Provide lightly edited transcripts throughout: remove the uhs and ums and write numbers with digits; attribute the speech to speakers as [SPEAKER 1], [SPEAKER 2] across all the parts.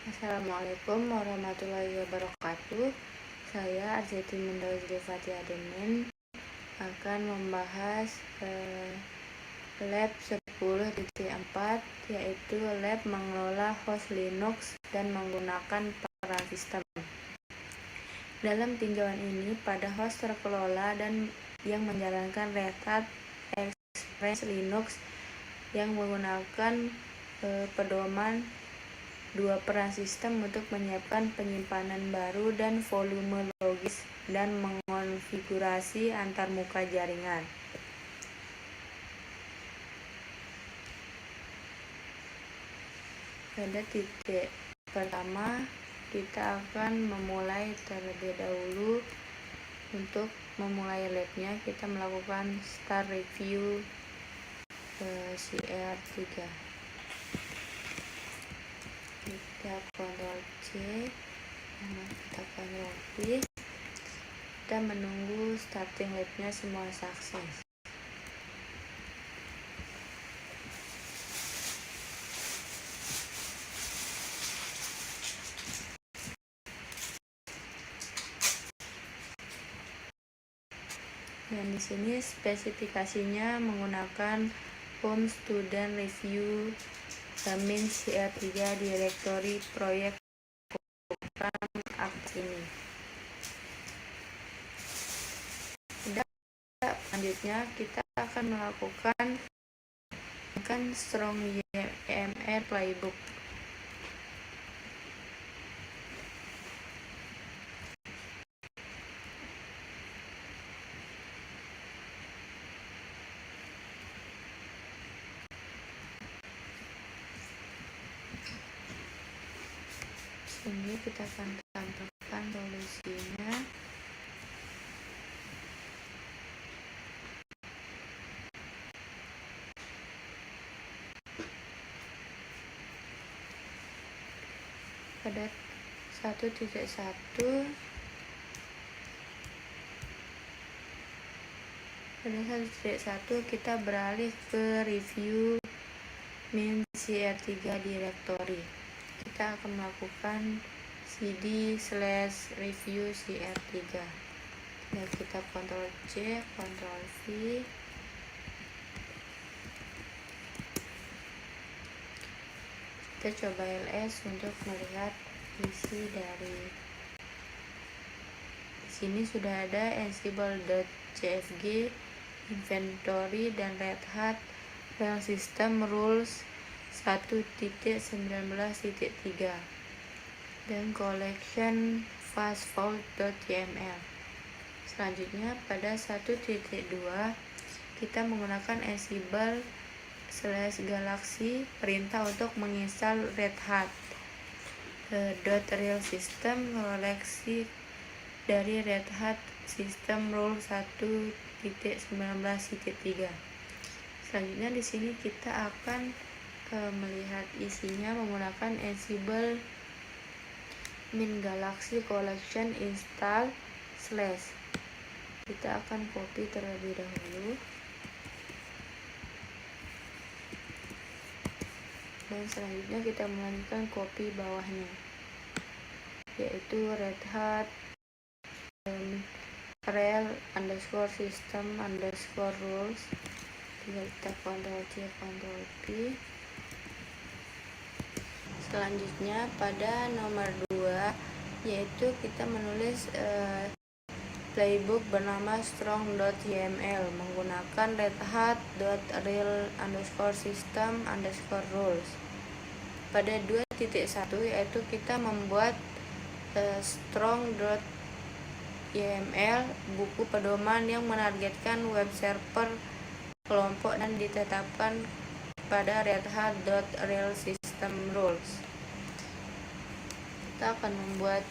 [SPEAKER 1] Assalamualaikum warahmatullahi wabarakatuh. Saya Arzetti Mendawajri Fathia Demen akan membahas lab 10.4, yaitu lab mengelola host Linux dan menggunakan peran sistem. Dalam tinjauan ini, pada host terkelola dan yang menjalankan Red Hat Experience Linux yang menggunakan pedoman dua peran sistem untuk menyiapkan penyimpanan baru dan volume logis dan mengonfigurasi antarmuka jaringan. Pada titik pertama, kita akan memulai terlebih dahulu. Untuk memulai labnya, kita melakukan start review CR3. Kita Ctrl C, kita Ctrl V. Kita menunggu starting labnya semua sukses. Dan di sini spesifikasinya menggunakan home student review min CR3 directory proyek program aktif ini. Selanjutnya kita akan melakukan strong YAML playbook. Ini kita akan tampilkan solusinya. Pada 1.1 kita beralih ke review min CR3 directory. Kita akan melakukan cd/review CR3. Dan kita Ctrl C, Ctrl V. Kita coba ls untuk melihat isi dari sini. Sudah ada ansible.cfg, inventory, dan Red Hat file system rules 1.19.3 dan collection fastfold.yml. Selanjutnya pada 1.2 kita menggunakan ansible/galaxy perintah untuk menginstal Red Hat .real system koleksi dari Red Hat System Rule 1.19.3. Selanjutnya di sini kita akan melihat isinya menggunakan ansible min galaxy collection install / kita akan copy terlebih dahulu dan selanjutnya kita melanjutkan copy bawahnya, yaitu Red Hat rel _system _rules. Kita Ctrl C, Ctrl V. Selanjutnya pada nomor 2, yaitu kita menulis playbook bernama strong.yml menggunakan Red Hat .real _system _rules. Pada 2.1 yaitu kita membuat strong.yml buku pedoman yang menargetkan web server kelompok dan ditetapkan pada Red Hat .real system rules. Kita akan membuat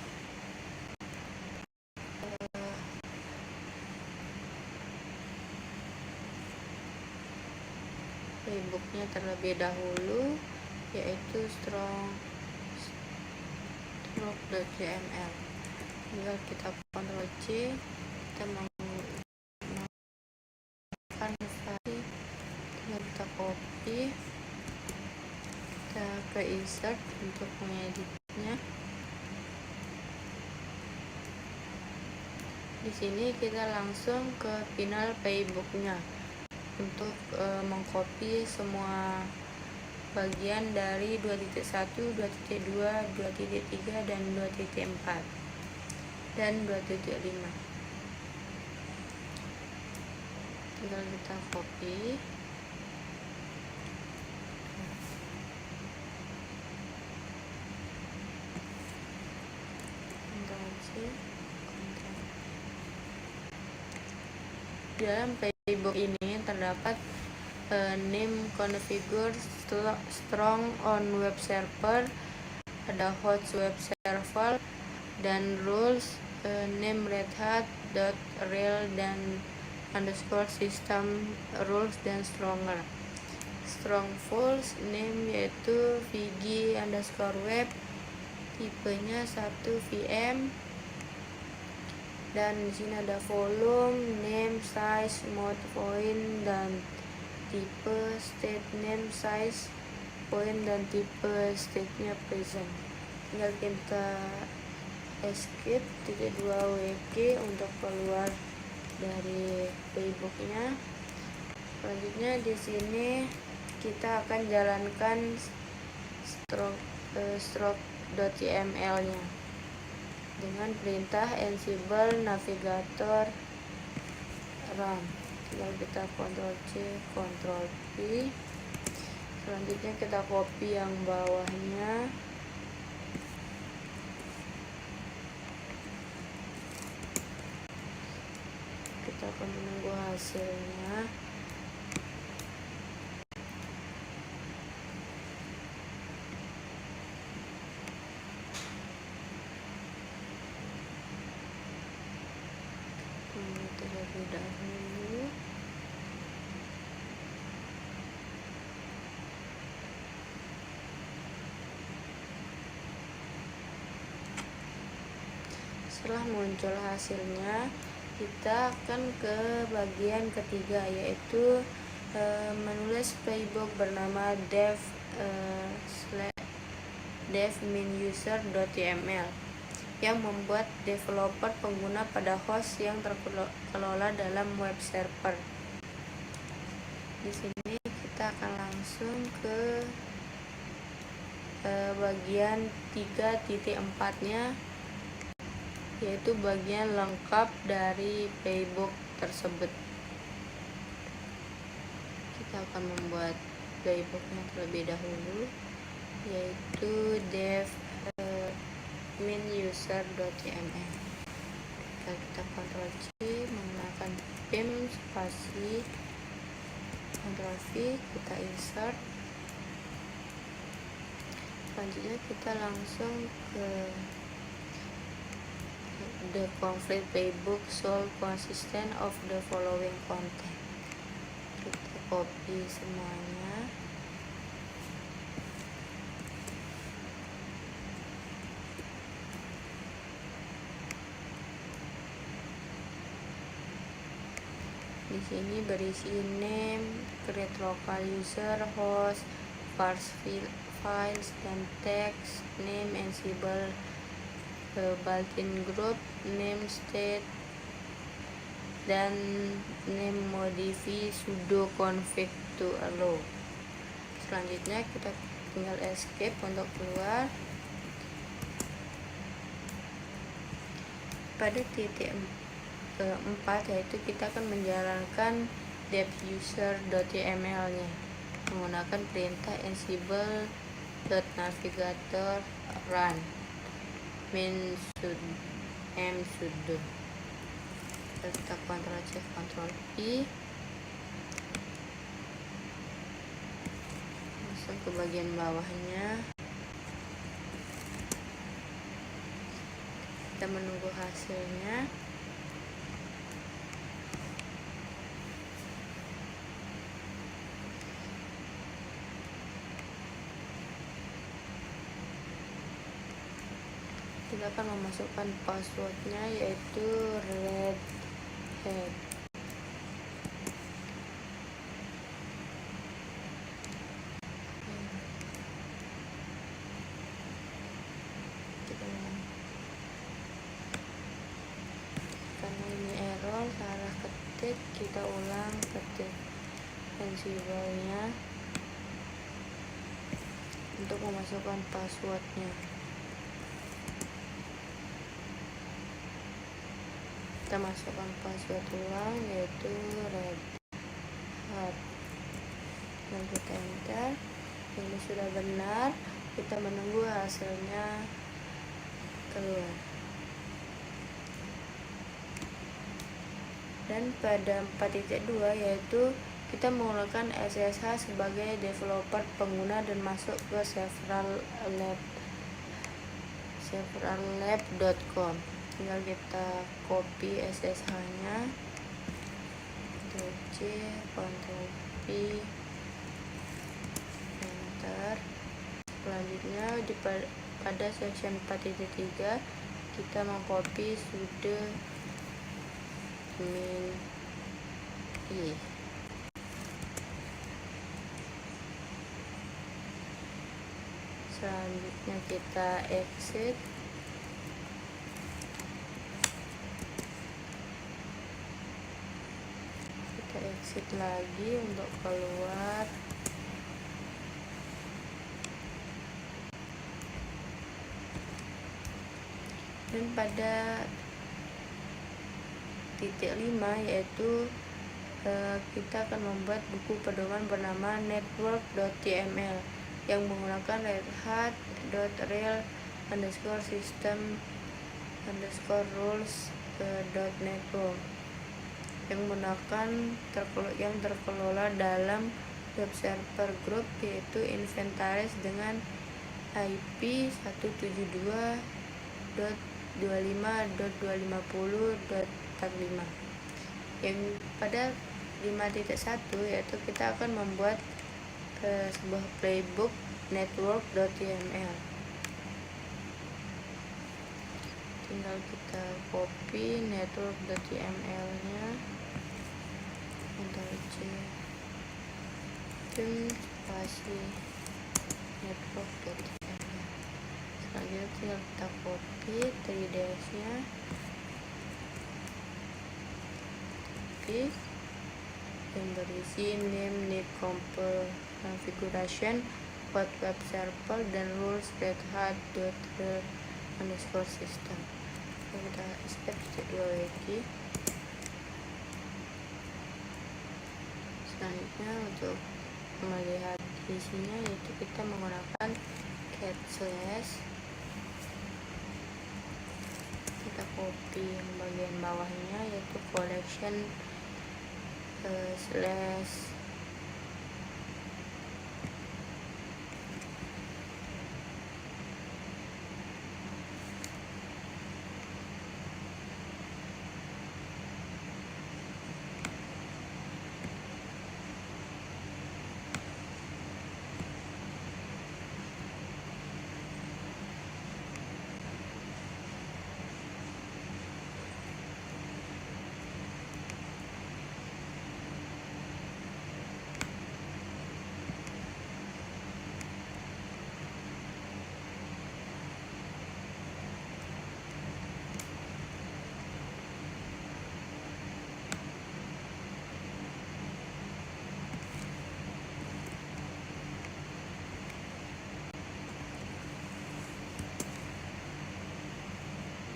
[SPEAKER 1] playbooknya terlebih dahulu, yaitu strong.yml. Tinggal kita Ctrl C, kita menggunakan file, tinggal kita copy, kita ke insert untuk mengeditnya. Di sini kita langsung ke final playbooknya untuk mengcopy semua bagian dari 2.1, 2.2, 2.3 dan 2.4 dan 2.5. Tinggal kita copy. Di dalam playbook ini terdapat name configure strong on web server, ada host web server, dan rules name Red Hat, .rel dan underscore system rules dan stronger. Strong fuls name yaitu vg underscore web, tipenya 1 VM, dan di sini ada volume, name, size, mode, point, dan tipe, state, name, size, point, dan tipe state-nya present. Tinggal kita escape 2 WG untuk keluar dari playbooknya. Selanjutnya di sini kita akan jalankan stroke.yml-nya dengan perintah ansible navigator run. Tinggal kita Ctrl C, Ctrl V. Selanjutnya kita copy yang bawahnya. Kita akan menunggu hasilnya. Terlebih dahulu setelah muncul hasilnya, kita akan ke bagian ketiga, yaitu menulis playbook bernama dev-min-user.yml yang membuat developer pengguna pada host yang terkelola dalam web server. Di sini kita akan langsung ke bagian 3.4-nya, yaitu bagian lengkap dari playbook tersebut. Kita akan membuat playbooknya terlebih dahulu, yaitu dev-min-user.yml. Kita Ctrl C menggunakan pim spasi, Ctrl V, kita insert. Selanjutnya kita langsung ke the complete playbook should consistent of the following content. Kita copy semuanya. Di sini berisi name, create local user, host, parse files, dan text, name, ansible, built-in group, name, state, dan name modify sudo config to allow. Selanjutnya kita tinggal escape untuk keluar. Pada titik 4, yaitu kita akan menjalankan dev-user.yml nya menggunakan perintah ansible.navigator run min sudo. Kita Ctrl C, Ctrl V, langsung ke bagian bawahnya. Kita menunggu hasilnya. Kita akan memasukkan passwordnya, yaitu Red Hat. Karena exit, kita ulang ketik Ansible-nya untuk memasukkan passwordnya. Kita masukkan password ulang, yaitu Red Hat, dan kita enter. Ini sudah benar, kita menunggu hasilnya keluar. Dan pada 4.2 yaitu kita menggunakan SSH sebagai developer pengguna dan masuk ke severallab.com. Tinggal kita copy SSH-nya, Ctrl C, Ctrl V, enter. Selanjutnya pada section 4.3 kita mengcopy sudo min i. Selanjutnya kita exit. Kita exit lagi untuk keluar. Dan pada titik 5 yaitu kita akan membuat buku pedoman bernama network.yml yang menggunakan redhat.system_rules.network yang menggunakan yang terkelola dalam web server group, yaitu inventaris dengan IP 172.25.250.45. yang pada 5.1 yaitu kita akan membuat sebuah playbook network.yml. Tinggal kita copy network.yml nya, Ctrl C, dan spasi network.yml. Selanjutnya tinggal kita copy 3ds nya, yang berisi name, need configuration, what web server, dan rules redhat.real_system. Kita step 2 lagi. Selanjutnya untuk melihat isinya yaitu kita menggunakan cat slash. Kita copy yang bagian bawahnya yaitu collection slash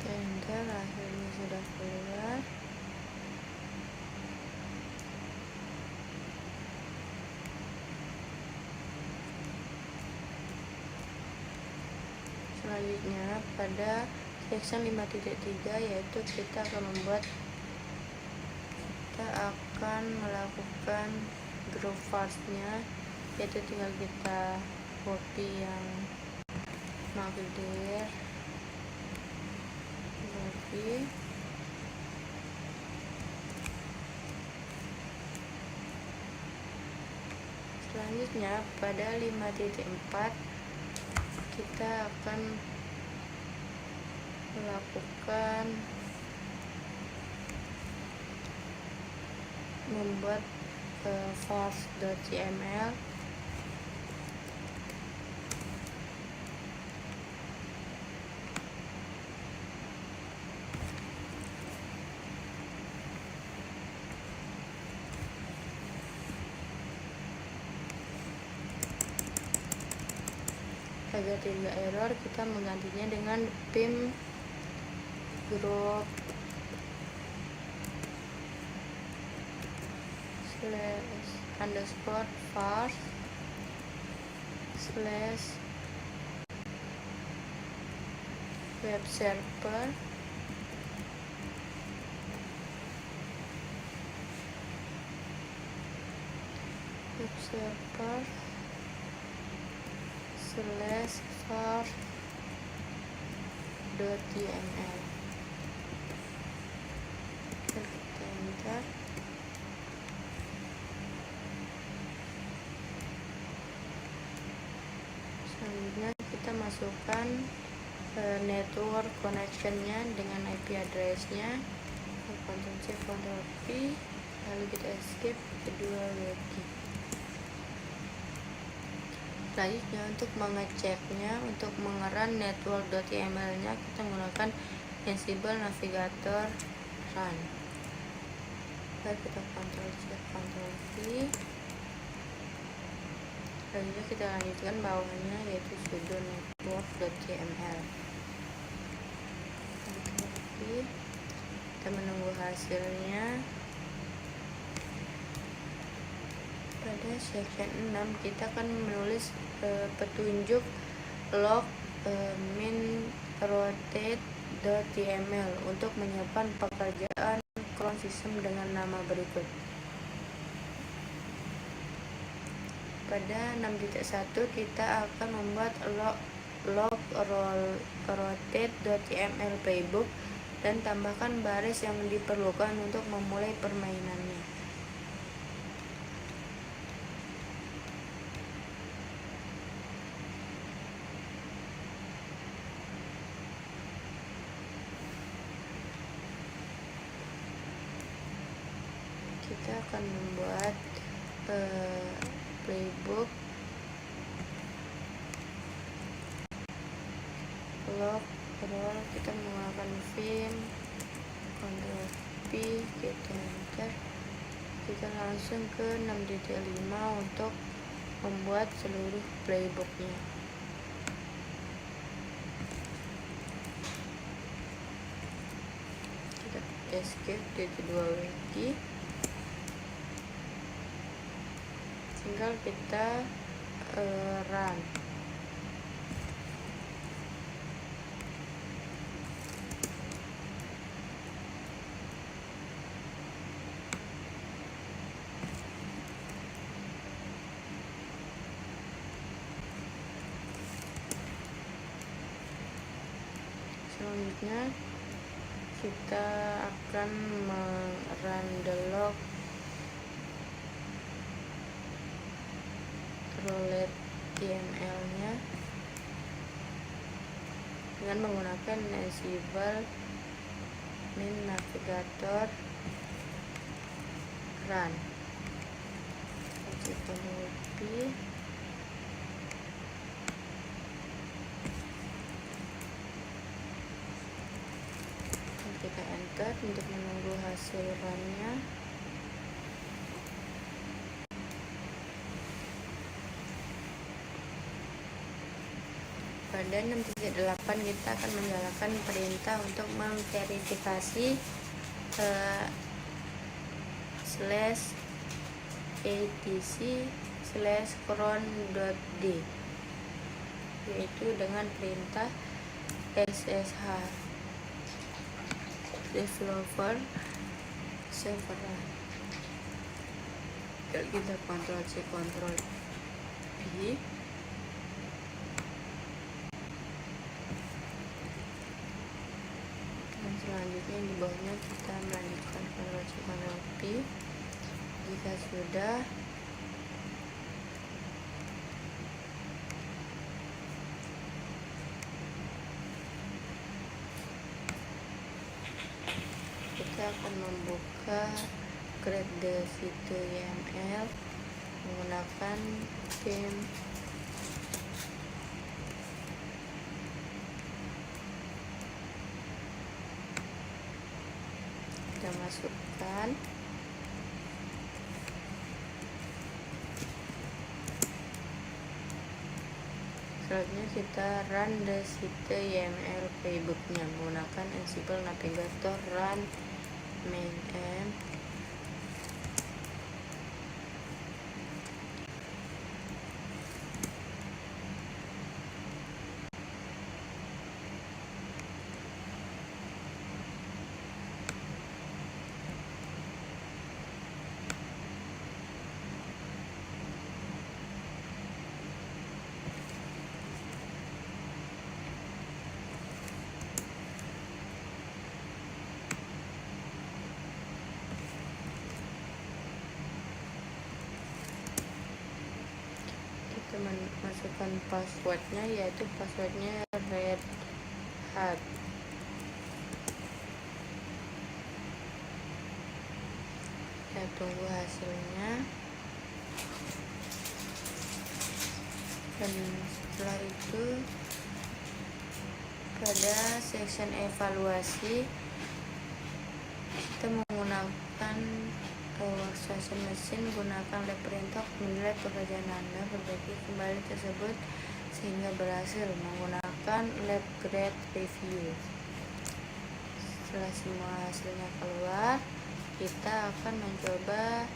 [SPEAKER 1] enter. Hasilnya sudah keluar. Selanjutnya pada section 5.3 yaitu kita akan melakukan group first-nya, yaitu tinggal kita copy yang magdir, copy. Selanjutnya pada 5.4 kita akan melakukan membuat fast.yml Agar tidak error, kita menggantinya dengan pim group /var /web server /var.yml. Kita enter. Selanjutnya kita masukkan network connectionnya dengan IP address-nya. Ctrl C Ctrl V, lalu kita escape kedua webkey. Selanjutnya untuk mengeceknya, untuk mengeran network.yml-nya, kita menggunakan Ansible Navigator Run. Lalu kita Ctrl C Ctrl V. Selanjutnya kita lanjutkan bawahnya, yaitu sudo network.yml. Kita menunggu hasilnya. Pada section 6 kita akan menulis petunjuk log min rotate.yml untuk menyiapkan pekerjaan cron system dengan nama berikut. Pada 6.1 kita akan membuat log rotate.yml playbook dan tambahkan baris yang diperlukan untuk memulai permainannya. Kita akan membuat playbook log roll. Kita menggunakan vim Ctrl P, kita enter. Kita langsung ke 6.5 untuk membuat seluruh playbooknya. Kita escape di kedua webkey. Tinggal kita run. Selanjutnya kita akan run the log rotate.yml nya dengan menggunakan Ansible min navigator run. Ctrl P, kita enter untuk menunggu hasil runnya. Pada 6.8 kita akan menjalankan perintah untuk memverifikasi /etc/cron.d, yaitu dengan perintah ssh developer server. Kita Ctrl C Ctrl V. Selanjutnya di bawahnya kita melanjutkan Ctrl C Ctrl V. Jika sudah, kita akan membuka create the situ.yml menggunakan vim kita masukkan Selanjutnya kita run the site YML playbooknya menggunakan Ansible Navigator run main m. Kita masukkan passwordnya, yaitu passwordnya Red Hat. Kita tunggu hasilnya, dan setelah itu pada section evaluasi kita menggunakan workstation mesin, gunakan lab printer menilai pekerjaan Anda, perbaiki kembali tersebut sehingga berhasil menggunakan lab grade review. Setelah semua hasilnya keluar, kita akan mencoba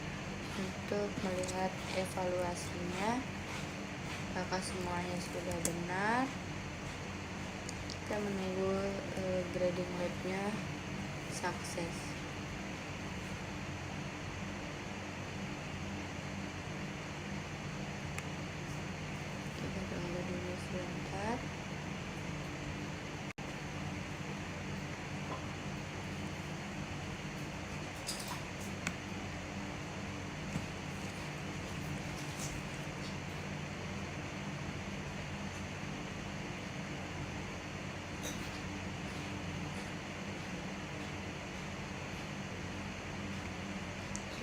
[SPEAKER 1] untuk melihat evaluasinya apakah semuanya sudah benar. Kita menunggu grading labnya sukses. Kita tunggu dulu sebentar.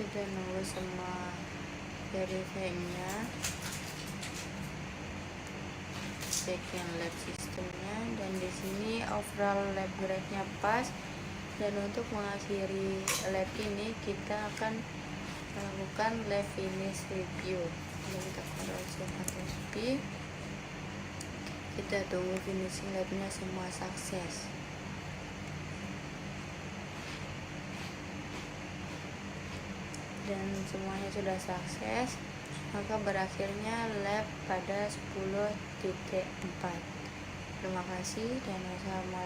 [SPEAKER 1] Kita nunggu semua verify-nya, cek yang lab sistemnya, dan di sini overall lab grade-nya pas. Dan untuk mengakhiri lab ini kita akan melakukan lab finish review. Jadi kita Ctrl+C, kita tunggu finishing labnya semua sukses. Dan semuanya sudah sukses, maka berakhirnya lab pada 10.4. Terima kasih dan wassalamualaikum.